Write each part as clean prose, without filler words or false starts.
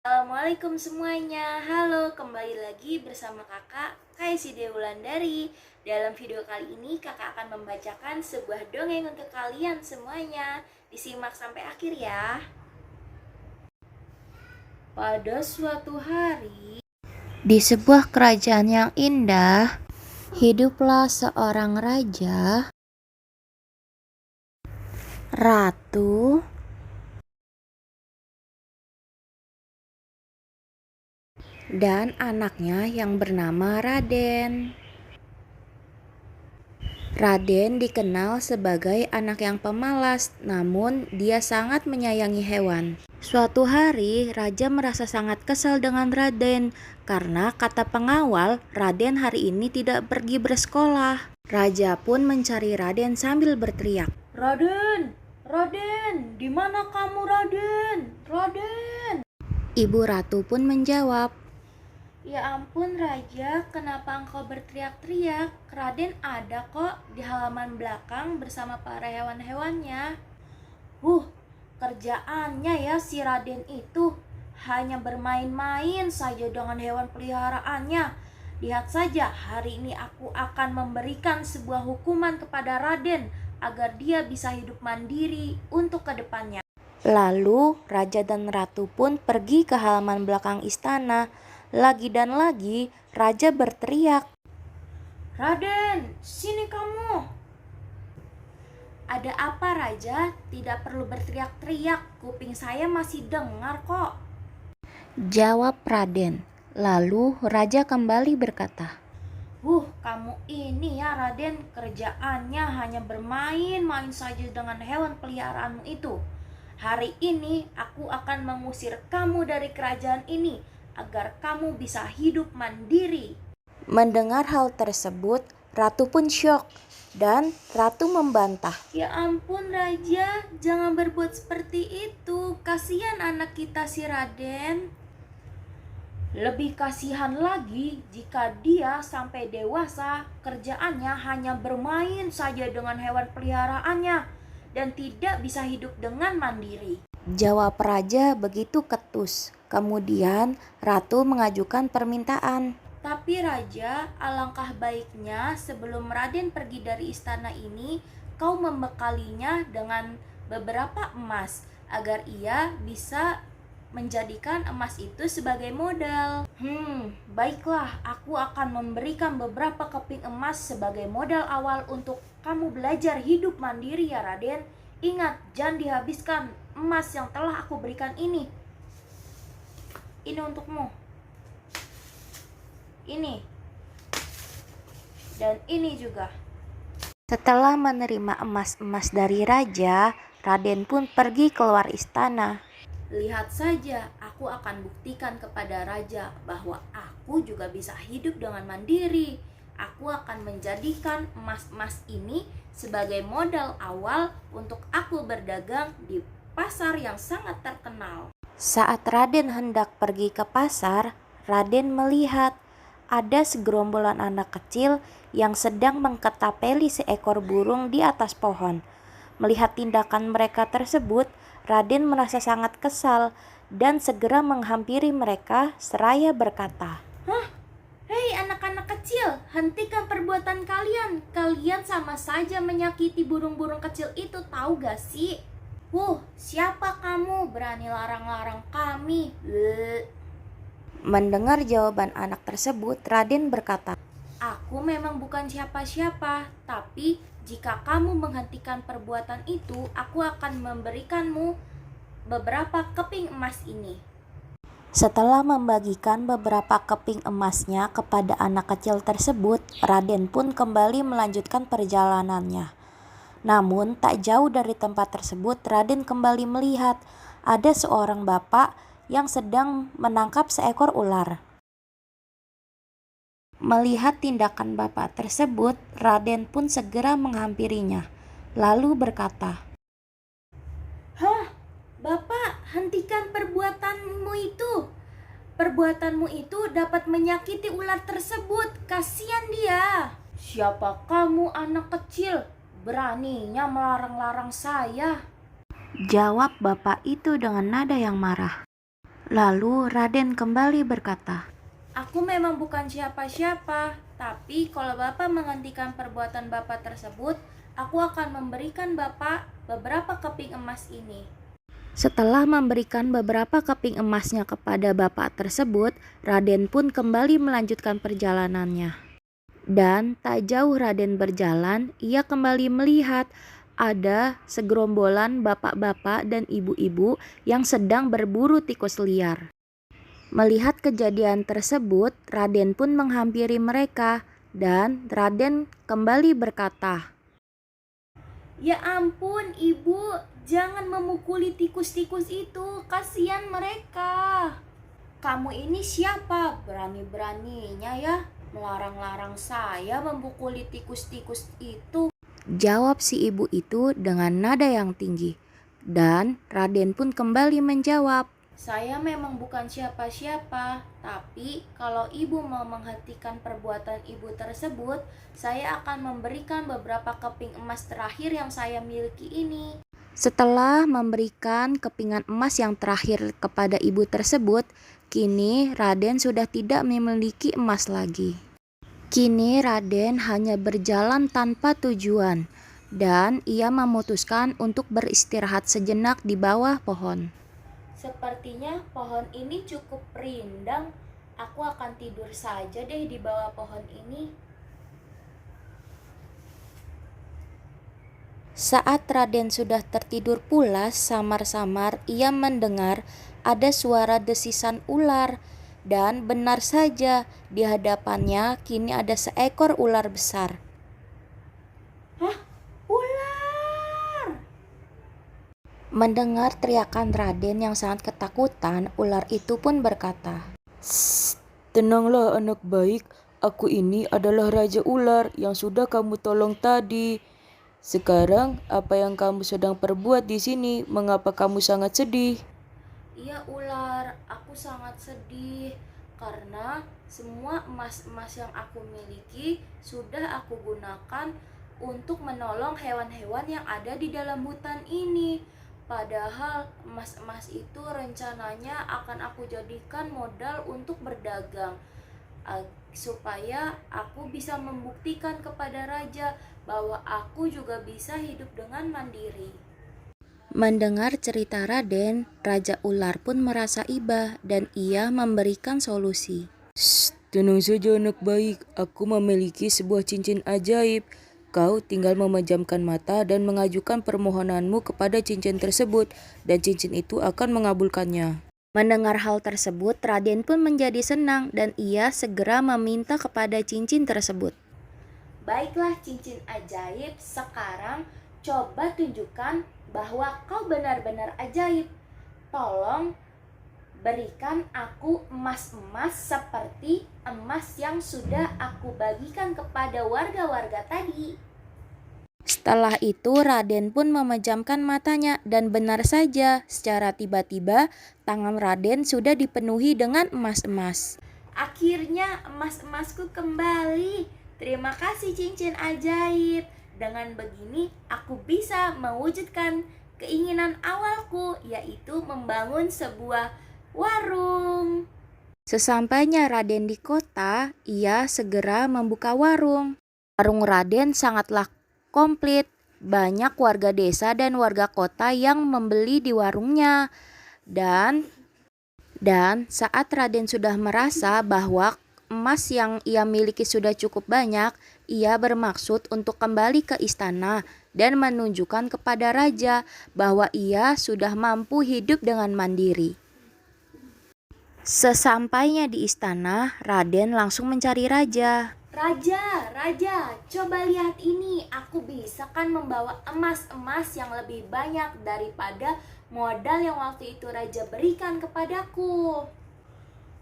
Assalamualaikum semuanya. Halo, kembali lagi bersama kakak Kaiside Wulandari. Dalam video kali ini kakak akan membacakan sebuah dongeng untuk kalian semuanya. Disimak sampai akhir ya. Pada suatu hari, di sebuah kerajaan yang indah, hiduplah seorang raja, ratu, dan anaknya yang bernama Raden. Raden dikenal sebagai anak yang pemalas, namun dia sangat menyayangi hewan. Suatu hari, Raja merasa sangat kesal dengan Raden karena kata pengawal, Raden hari ini tidak pergi bersekolah. Raja pun mencari Raden sambil berteriak, "Raden, Raden, di mana kamu Raden? Raden!" Ibu Ratu pun menjawab, "Ya ampun Raja, kenapa engkau berteriak-teriak? Raden ada kok di halaman belakang bersama para hewan-hewannya." Kerjaannya ya si Raden itu hanya bermain-main saja dengan hewan peliharaannya. Lihat saja, hari ini aku akan memberikan sebuah hukuman kepada Raden agar dia bisa hidup mandiri untuk kedepannya." Lalu Raja dan Ratu pun pergi ke halaman belakang istana. Lagi dan lagi Raja berteriak, "Raden, sini kamu." "Ada apa Raja? Tidak perlu berteriak-teriak, kuping saya masih dengar kok," jawab Raden. Lalu Raja kembali berkata, kamu ini ya Raden, kerjaannya hanya bermain-main saja dengan hewan peliharaanmu itu. Hari ini aku akan mengusir kamu dari kerajaan ini agar kamu bisa hidup mandiri." Mendengar hal tersebut, Ratu pun syok dan Ratu membantah, "Ya ampun Raja, jangan berbuat seperti itu. Kasihan anak kita si Raden. Lebih kasihan lagi jika dia sampai dewasa, kerjaannya hanya bermain saja dengan hewan peliharaannya dan tidak bisa hidup dengan mandiri," jawab Raja begitu ketus. Kemudian Ratu mengajukan permintaan. "Tapi Raja, alangkah baiknya sebelum Raden pergi dari istana ini, kau membekalinya dengan beberapa emas agar ia bisa menjadikan emas itu sebagai modal." Baiklah, aku akan memberikan beberapa keping emas sebagai modal awal untuk kamu belajar hidup mandiri ya Raden. Ingat, jangan dihabiskan emas yang telah aku berikan ini. Ini untukmu. Ini. Dan ini juga." Setelah menerima emas-emas dari Raja, Raden pun pergi keluar istana. "Lihat saja, aku akan buktikan kepada Raja bahwa aku juga bisa hidup dengan mandiri. Aku akan menjadikan emas-emas ini sebagai modal awal untuk aku berdagang di pasar yang sangat terkenal." Saat Raden hendak pergi ke pasar, Raden melihat ada segerombolan anak kecil yang sedang mengketapeli seekor burung di atas pohon. Melihat tindakan mereka tersebut, Raden merasa sangat kesal dan segera menghampiri mereka seraya berkata, "Hei anak-anak kecil, hentikan perbuatan kalian. Kalian sama saja menyakiti burung-burung kecil itu, tahu gak sih? Siapa kamu berani larang-larang kami?" Mendengar jawaban anak tersebut, Raden berkata, "Aku memang bukan siapa-siapa, tapi jika kamu menghentikan perbuatan itu, aku akan memberikanmu beberapa keping emas ini." Setelah membagikan beberapa keping emasnya kepada anak kecil tersebut, Raden pun kembali melanjutkan perjalanannya. Namun, tak jauh dari tempat tersebut, Raden kembali melihat ada seorang bapak yang sedang menangkap seekor ular. Melihat tindakan bapak tersebut, Raden pun segera menghampirinya, lalu berkata, "Bapak, hentikan perbuatanmu itu. Perbuatanmu itu dapat menyakiti ular tersebut. Kasihan dia." "Siapa kamu anak kecil? Beraninya melarang-larang saya?" jawab bapak itu dengan nada yang marah. Lalu Raden kembali berkata, "Aku memang bukan siapa-siapa, tapi kalau Bapak menghentikan perbuatan Bapak tersebut, aku akan memberikan Bapak beberapa keping emas ini." Setelah memberikan beberapa keping emasnya kepada bapak tersebut, Raden pun kembali melanjutkan perjalanannya. Dan tak jauh Raden berjalan, ia kembali melihat ada segerombolan bapak-bapak dan ibu-ibu yang sedang berburu tikus liar. Melihat kejadian tersebut, Raden pun menghampiri mereka dan Raden kembali berkata, "Ya ampun ibu, jangan memukuli tikus-tikus itu, kasihan mereka. Kamu ini siapa? Berani-beraninya ya melarang-larang saya memukuli tikus-tikus itu," jawab si ibu itu dengan nada yang tinggi. Dan Raden pun kembali menjawab, "Saya memang bukan siapa-siapa, tapi kalau ibu mau menghentikan perbuatan ibu tersebut, saya akan memberikan beberapa keping emas terakhir yang saya miliki ini." Setelah memberikan kepingan emas yang terakhir kepada ibu tersebut, kini Raden sudah tidak memiliki emas lagi. Kini Raden hanya berjalan tanpa tujuan, dan ia memutuskan untuk beristirahat sejenak di bawah pohon. "Sepertinya pohon ini cukup rindang. Aku akan tidur saja deh di bawah pohon ini." Saat Raden sudah tertidur pulas, samar-samar ia mendengar ada suara desisan ular. Dan benar saja, di hadapannya kini ada seekor ular besar. "Hah? Ular!" Mendengar teriakan Raden yang sangat ketakutan, ular itu pun berkata, Tenanglah anak baik, aku ini adalah Raja Ular yang sudah kamu tolong tadi. Sekarang apa yang kamu sedang perbuat di sini? Mengapa kamu sangat sedih?" "Iya ular, aku sangat sedih karena semua emas-emas yang aku miliki sudah aku gunakan untuk menolong hewan-hewan yang ada di dalam hutan ini. Padahal emas-emas itu rencananya akan aku jadikan modal untuk berdagang, supaya aku bisa membuktikan kepada raja bahwa aku juga bisa hidup dengan mandiri." Mendengar cerita Raden, Raja Ular pun merasa iba dan ia memberikan solusi. Tenang saja anak baik, aku memiliki sebuah cincin ajaib. Kau tinggal memejamkan mata dan mengajukan permohonanmu kepada cincin tersebut, dan cincin itu akan mengabulkannya. Mendengar hal tersebut, Raden pun menjadi senang dan ia segera meminta kepada cincin tersebut. "Baiklah cincin ajaib, sekarang coba tunjukkan bahwa kau benar-benar ajaib. Tolong berikan aku emas-emas seperti emas yang sudah aku bagikan kepada warga-warga tadi." Setelah itu Raden pun memejamkan matanya dan benar saja, secara tiba-tiba tangan Raden sudah dipenuhi dengan emas-emas. "Akhirnya emas-emasku kembali. Terima kasih cincin ajaib. Dengan begini aku bisa mewujudkan keinginan awalku, yaitu membangun sebuah warung." Sesampainya Raden di kota, ia segera membuka warung. Warung Raden sangatlah komplit. Banyak warga desa dan warga kota yang membeli di warungnya. Dan saat Raden sudah merasa bahwa emas yang ia miliki sudah cukup banyak, ia bermaksud untuk kembali ke istana dan menunjukkan kepada raja bahwa ia sudah mampu hidup dengan mandiri. Sesampainya di istana, Raden langsung mencari raja. Raja, coba lihat ini. Aku bisa kan membawa emas-emas yang lebih banyak daripada modal yang waktu itu raja berikan kepadaku."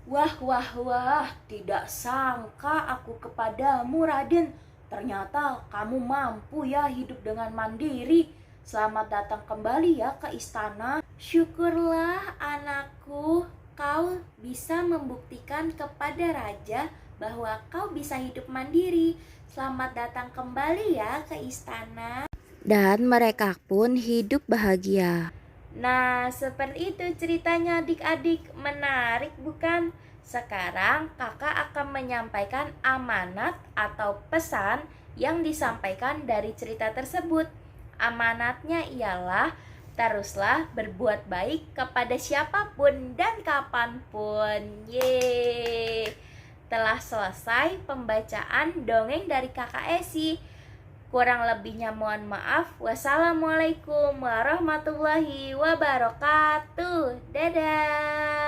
Wah, tidak sangka aku kepadamu Raden. Ternyata kamu mampu ya hidup dengan mandiri. Selamat datang kembali ya ke istana. Syukurlah anakku, kau bisa membuktikan kepada raja bahwa kau bisa hidup mandiri. Selamat datang kembali ya ke istana. Dan mereka pun hidup bahagia. Nah, seperti itu ceritanya adik-adik. Menarik bukan? Sekarang kakak akan menyampaikan amanat atau pesan yang disampaikan dari cerita tersebut. Amanatnya ialah teruslah berbuat baik kepada siapapun dan kapanpun. Yeay. Telah selesai pembacaan dongeng dari kakak Esi. Kurang lebihnya mohon maaf. Wassalamualaikum warahmatullahi wabarakatuh. Dadah.